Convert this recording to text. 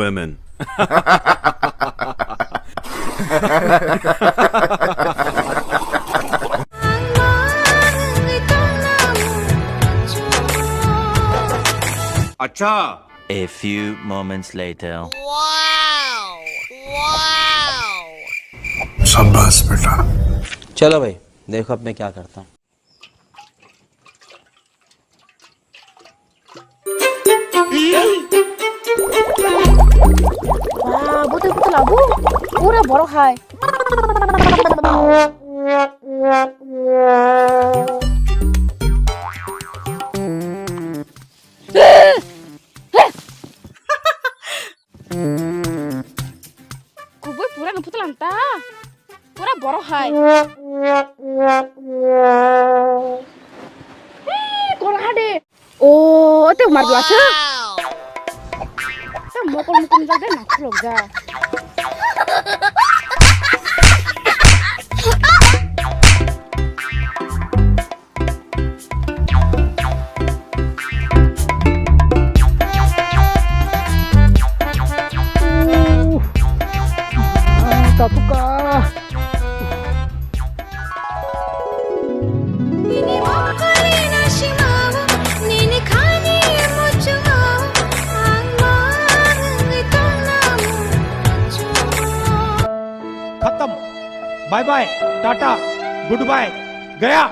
women. अच्छा. A few moments later. शाबाश बेटा. चलो भाई देखो अब मैं क्या करता हूँ. betul abu, pura borok hai. Kubur pura nuput lanta, pura borok hai. Kol ade, oh, itu umar biasa. Mukul jadi nak loh ga. Satu kah? Bye bye tata good bye गया.